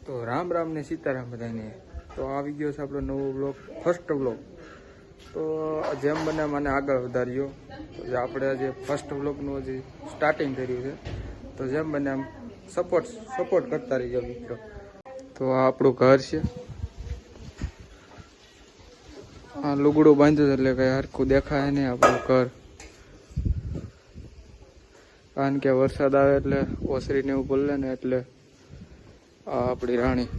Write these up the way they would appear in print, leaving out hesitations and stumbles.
તો રામ રામ ને સીતારામ બધાને. તો આવી ગયો છે આપણો નવો બ્લોગ, ફર્સ્ટ બ્લોગ. તો જેમ બને મને આગળ વધાર્યો. તો આપણે આજે ફર્સ્ટ બ્લોગનું હજી સ્ટાર્ટિંગ કર્યું છે. તો જેમ બને આમ સપોર્ટ કરતા રહીજો મિત્રો. તો આ આપણું ઘર છે. આ લુગડું બાંધ્યું એટલે કઈ હરખું દેખાય નહીં આપણું ઘર, કારણ કે વરસાદ આવે એટલે ઓસરીને એવું બોલે ને એટલે. આ આપણી રાણી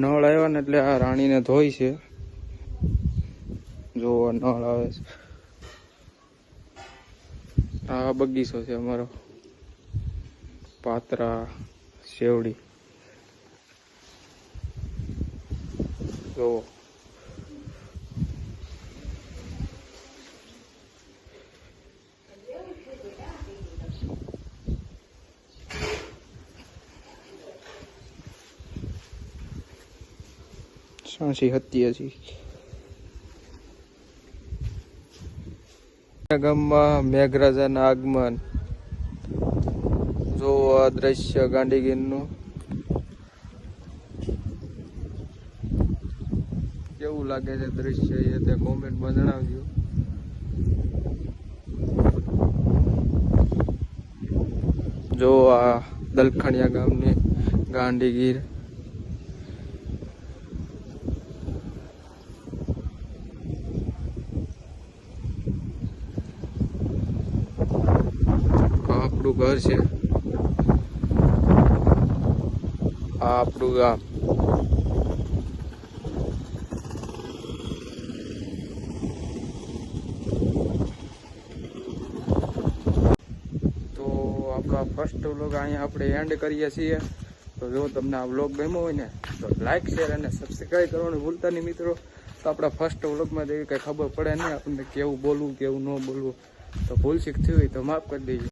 નળ આવ્યા ને એટલે આ રાણીને ધોઈ છે. જો નળ આવે છે. આ બગીચો છે અમારો, પાત્રા શેવડી જો. સાંસી હતી હજી. ગામમાં મેઘરાજાના આગમન. જો આ દ્રશ્ય ગાંધીગીરનું કેવું લાગે છે દ્રશ્ય એ તે કોમેન્ટમાં જણાવજો. જો આ દલખણિયા ગામની ગાંધીગીર. આપણું ઘર છે, આ આપણું ગામ. તો આપણા ફર્સ્ટ વ્લોગ અહીંયા આપણે એન્ડ કરીએ છીએ. તો જો તમને આ વ્લોગ ગમ્યો હોય ને તો લાઈક શેર અને સબસ્ક્રાઈબ કરવાનું ભૂલતા નહીં મિત્રો. તો આપણા ફર્સ્ટ વ્લોગમાં એવી કંઈ ખબર પડે નહીં આપણને કેવું બોલવું કેવું ન બોલવું. તો ભૂલ શીખ થયું હોય તો માફ કરી દેજો.